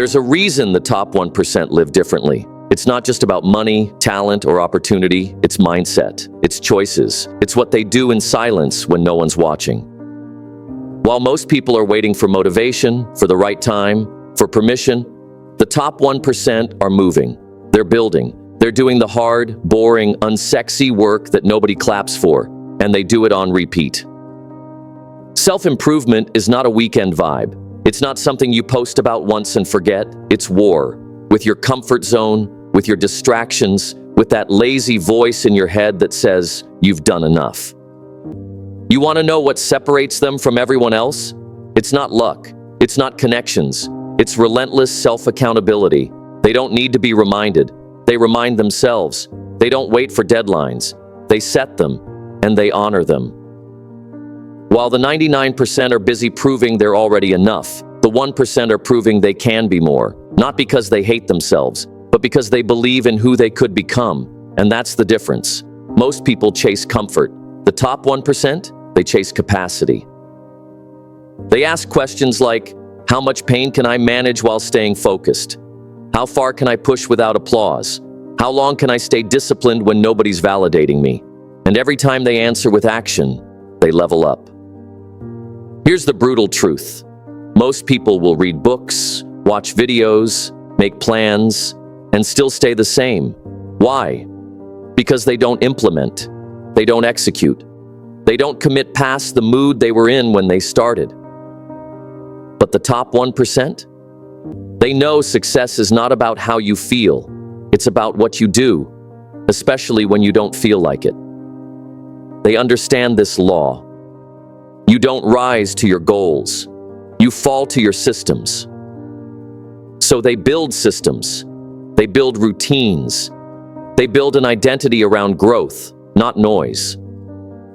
There's a reason the top 1% live differently. It's not just about money, talent, or opportunity. It's mindset. It's choices. It's what they do in silence when no one's watching. While most people are waiting for motivation, for the right time, for permission, the top 1% are moving. They're building. They're doing the hard, boring, unsexy work that nobody claps for, and they do it on repeat. Self-improvement is not a weekend vibe. It's not something you post about once and forget. It's war. With your comfort zone, with your distractions, with that lazy voice in your head that says, you've done enough. You want to know what separates them from everyone else? It's not luck. It's not connections. It's relentless self-accountability. They don't need to be reminded. They remind themselves. They don't wait for deadlines. They set them, and they honor them. While the 99% are busy proving they're already enough, the 1% are proving they can be more, not because they hate themselves, but because they believe in who they could become, and that's the difference. Most people chase comfort. The top 1%, they chase capacity. They ask questions like, how much pain can I manage while staying focused? How far can I push without applause? How long can I stay disciplined when nobody's validating me? And every time they answer with action, they level up. Here's the brutal truth. Most people will read books, watch videos, make plans, and still stay the same. Why? Because they don't implement. They don't execute. They don't commit past the mood they were in when they started. But the top 1%? They know success is not about how you feel. It's about what you do, especially when you don't feel like it. They understand this law. You don't rise to your goals. You fall to your systems. So they build systems. They build routines. They build an identity around growth, not noise.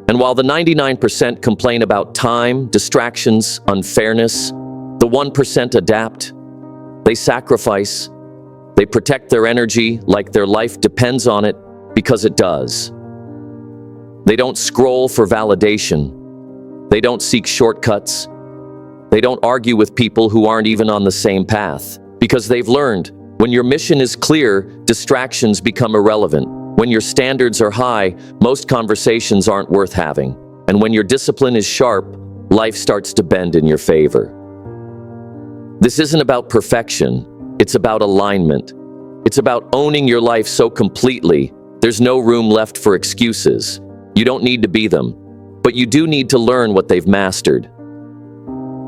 And while the 99% complain about time, distractions, unfairness, the 1% adapt. They sacrifice. They protect their energy like their life depends on it, because it does. They don't scroll for validation. They don't seek shortcuts. They don't argue with people who aren't even on the same path, because they've learned when your mission is clear, distractions become irrelevant. When your standards are high, most conversations aren't worth having. And when your discipline is sharp, life starts to bend in your favor. This isn't about perfection. It's about alignment. It's about owning your life so completely, there's no room left for excuses. You don't need to be them, but you do need to learn what they've mastered.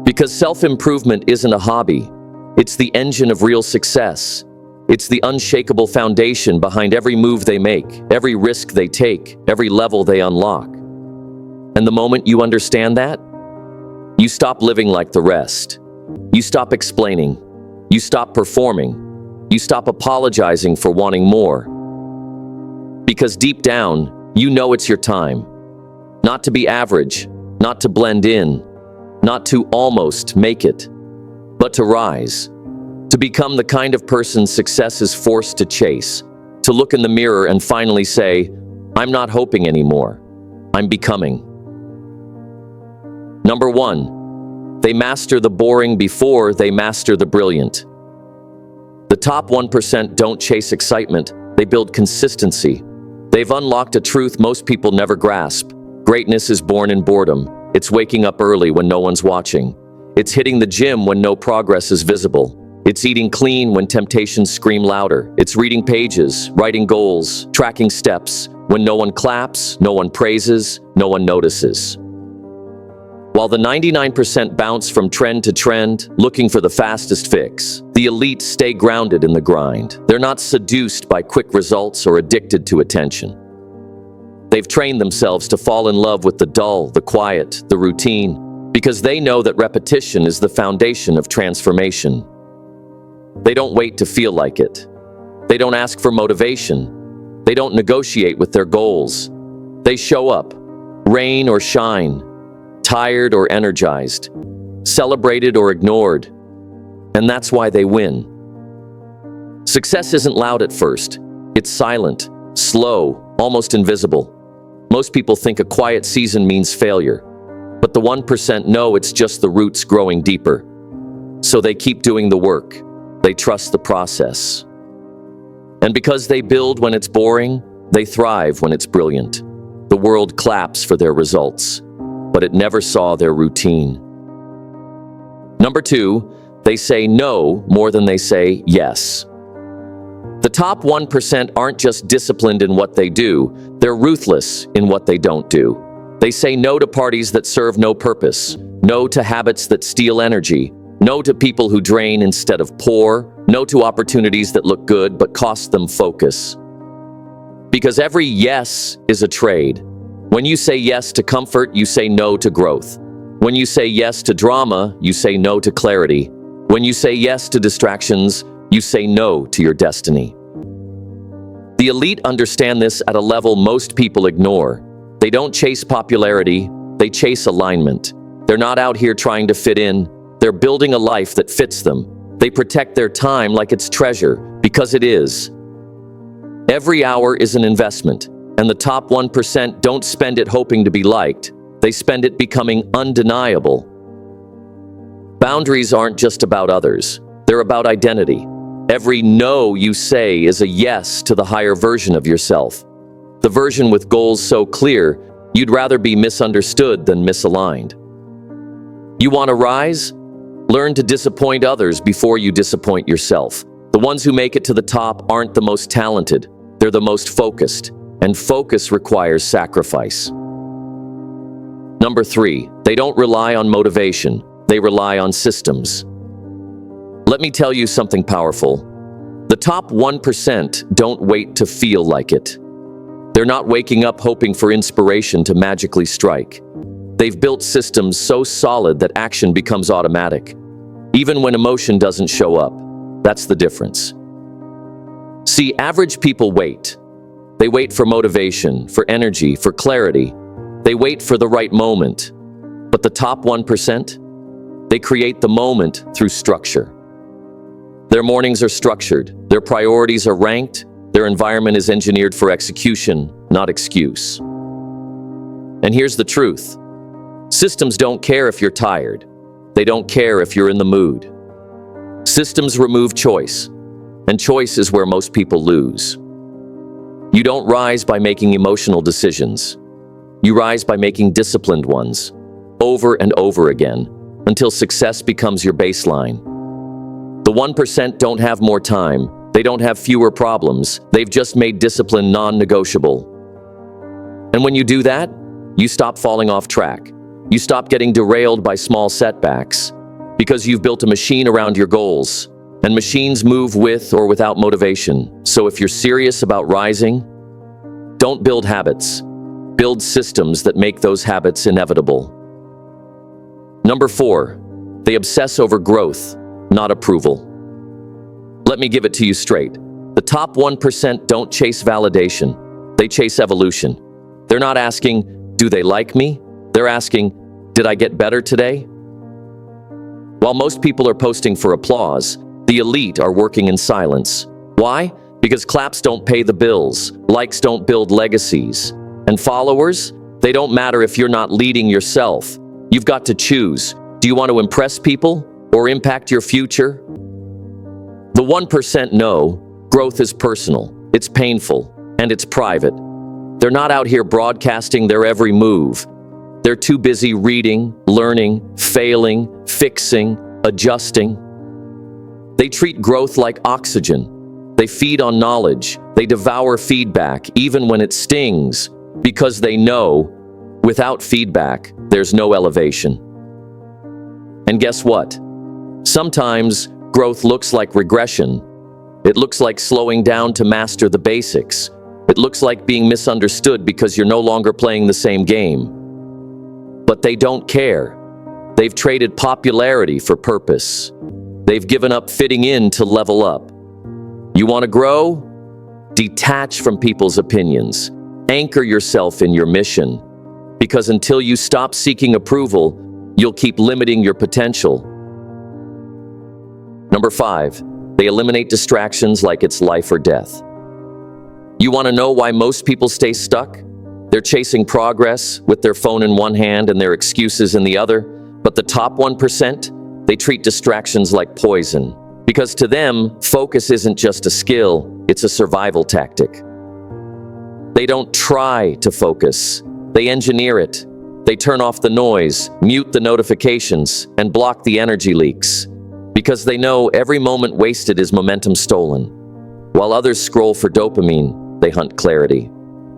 Because self-improvement isn't a hobby. It's the engine of real success. It's the unshakable foundation behind every move they make, every risk they take, every level they unlock. And the moment you understand that, you stop living like the rest. You stop explaining. You stop performing. You stop apologizing for wanting more. Because deep down, you know it's your time. Not to be average, not to blend in, not to almost make it, but to rise. To become the kind of person success is forced to chase. To look in the mirror and finally say, I'm not hoping anymore. I'm becoming. Number 1, they master the boring before they master the brilliant. The top 1% don't chase excitement, they build consistency. They've unlocked a truth most people never grasp. Greatness is born in boredom. It's waking up early when no one's watching. It's hitting the gym when no progress is visible. It's eating clean when temptations scream louder. It's reading pages, writing goals, tracking steps. When no one claps, no one praises, no one notices. While the 99% bounce from trend to trend, looking for the fastest fix, the elite stay grounded in the grind. They're not seduced by quick results or addicted to attention. They've trained themselves to fall in love with the dull, the quiet, the routine, because they know that repetition is the foundation of transformation. They don't wait to feel like it. They don't ask for motivation. They don't negotiate with their goals. They show up, rain or shine, tired or energized, celebrated or ignored. And that's why they win. Success isn't loud at first. It's silent, slow, almost invisible. Most people think a quiet season means failure, but the 1% know it's just the roots growing deeper. So they keep doing the work. they trust the process. And because they build when it's boring, they thrive when it's brilliant. The world claps for their results, but it never saw their routine. Number 2, they say no more than they say yes. The top 1% aren't just disciplined in what they do, they're ruthless in what they don't do. They say no to parties that serve no purpose, no to habits that steal energy, no to people who drain instead of pour, no to opportunities that look good but cost them focus. Because every yes is a trade. When you say yes to comfort, you say no to growth. When you say yes to drama, you say no to clarity. When you say yes to distractions, you say no to your destiny. The elite understand this at a level most people ignore. They don't chase popularity, they chase alignment. They're not out here trying to fit in, they're building a life that fits them. They protect their time like it's treasure, because it is. Every hour is an investment, and the top 1% don't spend it hoping to be liked. They spend it becoming undeniable. Boundaries aren't just about others, they're about identity. Every no you say is a yes to the higher version of yourself. The version with goals so clear, you'd rather be misunderstood than misaligned. You want to rise? Learn to disappoint others before you disappoint yourself. The ones who make it to the top aren't the most talented, they're the most focused, and focus requires sacrifice. Number 3, they don't rely on motivation, they rely on systems. Let me tell you something powerful. The top 1% don't wait to feel like it. They're not waking up hoping for inspiration to magically strike. They've built systems so solid that action becomes automatic, even when emotion doesn't show up. That's the difference. See, average people wait. They wait for motivation, for energy, for clarity. They wait for the right moment. But the top 1%? They create the moment through structure. Their mornings are structured, their priorities are ranked, their environment is engineered for execution, not excuse. And here's the truth. Systems don't care if you're tired. They don't care if you're in the mood. Systems remove choice, and choice is where most people lose. You don't rise by making emotional decisions. You rise by making disciplined ones, over and over again, until success becomes your baseline. The 1% don't have more time, they don't have fewer problems, they've just made discipline non-negotiable. And when you do that, you stop falling off track. You stop getting derailed by small setbacks, because you've built a machine around your goals, and machines move with or without motivation. So if you're serious about rising, don't build habits. Build systems that make those habits inevitable. Number 4, they obsess over growth, not approval. Let me give it to you straight. The top 1% don't chase validation. They chase evolution. They're not asking, do they like me? They're asking, did I get better today? While most people are posting for applause, the elite are working in silence. Why? Because claps don't pay the bills, likes don't build legacies, and followers, they don't matter if you're not leading yourself. You've got to choose. Do you want to impress people or impact your future? The 1% know growth is personal, it's painful, and it's private. They're not out here broadcasting their every move. They're too busy reading, learning, failing, fixing, adjusting. They treat growth like oxygen. They feed on knowledge. They devour feedback, even when it stings, because they know without feedback, there's no elevation. And guess what? Sometimes growth looks like regression. It looks like slowing down to master the basics. It looks like being misunderstood because you're no longer playing the same game. But they don't care. They've traded popularity for purpose. They've given up fitting in to level up. You want to grow? Detach from people's opinions. Anchor yourself in your mission. Because until you stop seeking approval, you'll keep limiting your potential. Number 5, they eliminate distractions like it's life or death. You want to know why most people stay stuck? They're chasing progress with their phone in one hand and their excuses in the other. But the top 1%, they treat distractions like poison. Because to them, focus isn't just a skill, it's a survival tactic. They don't try to focus, they engineer it. They turn off the noise, mute the notifications, and block the energy leaks. Because they know every moment wasted is momentum stolen. While others scroll for dopamine, they hunt clarity.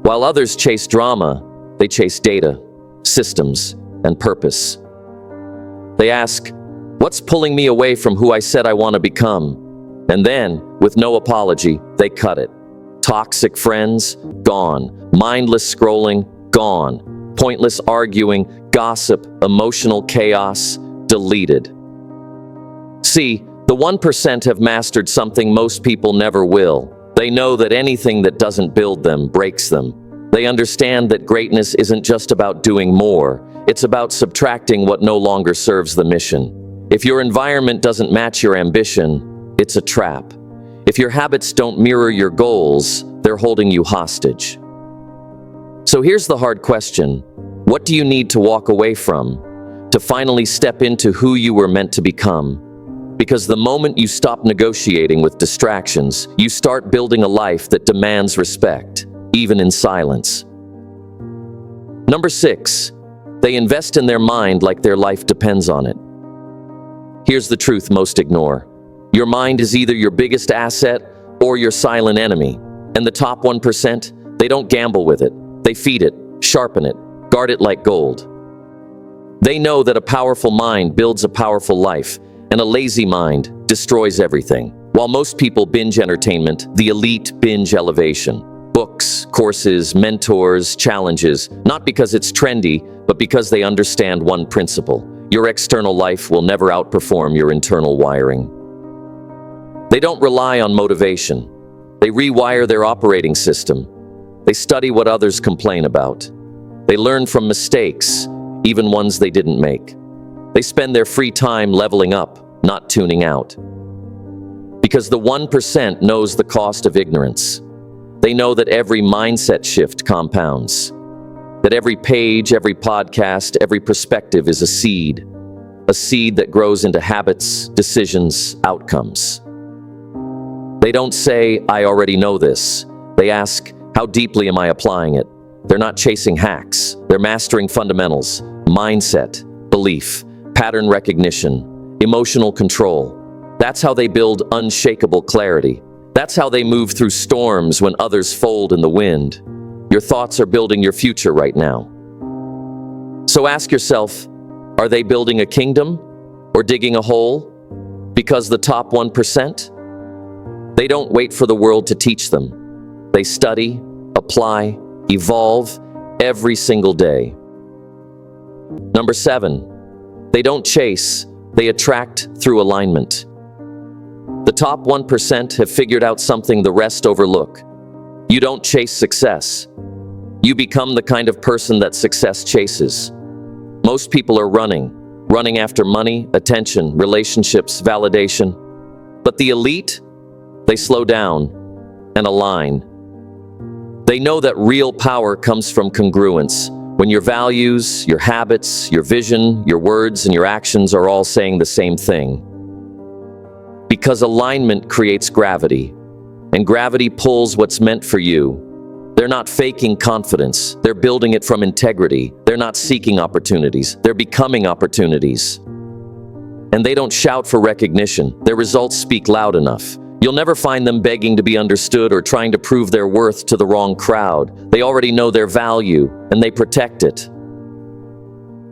While others chase drama, they chase data, systems, and purpose. They ask, what's pulling me away from who I said I want to become? And then, with no apology, they cut it. Toxic friends, gone. Mindless scrolling, gone. Pointless arguing, gossip, emotional chaos, deleted. See, the 1% have mastered something most people never will. They know that anything that doesn't build them breaks them. They understand that greatness isn't just about doing more, it's about subtracting what no longer serves the mission. If your environment doesn't match your ambition, it's a trap. If your habits don't mirror your goals, they're holding you hostage. So here's the hard question. What do you need to walk away from to finally step into who you were meant to become? Because the moment you stop negotiating with distractions, you start building a life that demands respect, even in silence. Number 6, they invest in their mind like their life depends on it. Here's the truth most ignore. Your mind is either your biggest asset or your silent enemy. And the top 1%, they don't gamble with it. They feed it, sharpen it, guard it like gold. They know that a powerful mind builds a powerful life, and a lazy mind destroys everything. While most people binge entertainment, the elite binge elevation. Books, courses, mentors, challenges, not because it's trendy, but because they understand one principle. Your external life will never outperform your internal wiring. They don't rely on motivation. They rewire their operating system. They study what others complain about. They learn from mistakes, even ones they didn't make. They spend their free time leveling up, not tuning out. Because the 1% knows the cost of ignorance. They know that every mindset shift compounds. That every page, every podcast, every perspective is a seed that grows into habits, decisions, outcomes. They don't say, I already know this. They ask, how deeply am I applying it? They're not chasing hacks. They're mastering fundamentals, mindset, belief, pattern recognition, emotional control. That's how they build unshakable clarity. That's how they move through storms when others fold in the wind. Your thoughts are building your future right now. So ask yourself, are they building a kingdom or digging a hole? Because the top 1%? They don't wait for the world to teach them. They study, apply, evolve every single day. Number 7, they don't chase, they attract through alignment. The top 1% have figured out something the rest overlook. You don't chase success. You become the kind of person that success chases. Most people are running after money, attention, relationships, validation. But the elite, they slow down and align. They know that real power comes from congruence. When your values, your habits, your vision, your words, and your actions are all saying the same thing. Because alignment creates gravity, and gravity pulls what's meant for you. They're not faking confidence, they're building it from integrity. They're not seeking opportunities, they're becoming opportunities. And they don't shout for recognition, their results speak loud enough. You'll never find them begging to be understood or trying to prove their worth to the wrong crowd. They already know their value, and they protect it.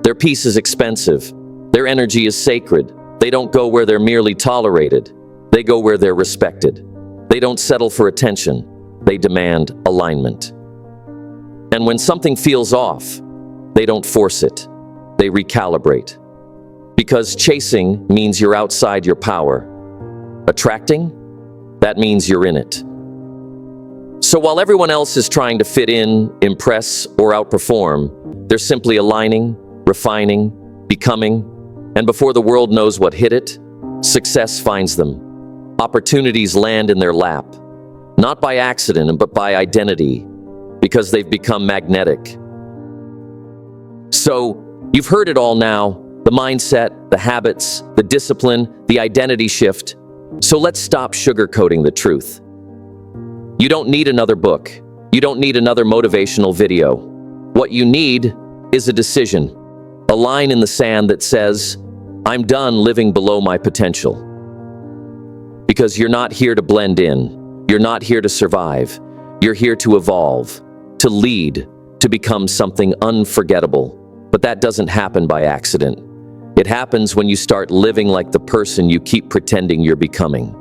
Their peace is expensive. Their energy is sacred. They don't go where they're merely tolerated. They go where they're respected. They don't settle for attention. They demand alignment. And when something feels off, they don't force it. They recalibrate. Because chasing means you're outside your power. Attracting? That means you're in it. So while everyone else is trying to fit in, impress, or outperform, they're simply aligning, refining, becoming, and before the world knows what hit it, success finds them. Opportunities land in their lap, not by accident, but by identity, because they've become magnetic. So, you've heard it all now, the mindset, the habits, the discipline, the identity shift. So let's stop sugarcoating the truth. You don't need another book. You don't need another motivational video. What you need is a decision, a line in the sand that says, I'm done living below my potential. Because you're not here to blend in. You're not here to survive. You're here to evolve, to lead, to become something unforgettable. But that doesn't happen by accident. It happens when you start living like the person you keep pretending you're becoming.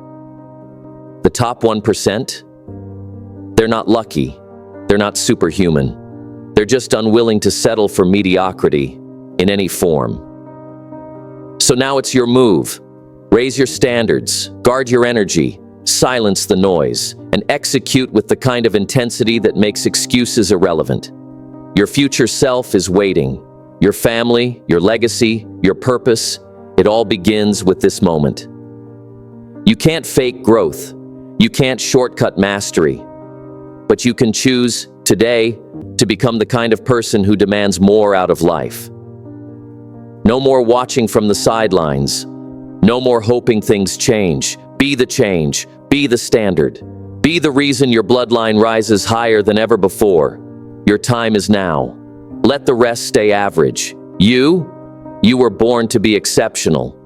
The top 1%? They're not lucky. They're not superhuman. They're just unwilling to settle for mediocrity in any form. So now it's your move. Raise your standards, guard your energy, silence the noise, and execute with the kind of intensity that makes excuses irrelevant. Your future self is waiting. Your family, your legacy, your purpose, it all begins with this moment. You can't fake growth. You can't shortcut mastery. But you can choose, today, to become the kind of person who demands more out of life. No more watching from the sidelines. No more hoping things change. Be the change. Be the standard. Be the reason your bloodline rises higher than ever before. Your time is now. Let the rest stay average. You were born to be exceptional.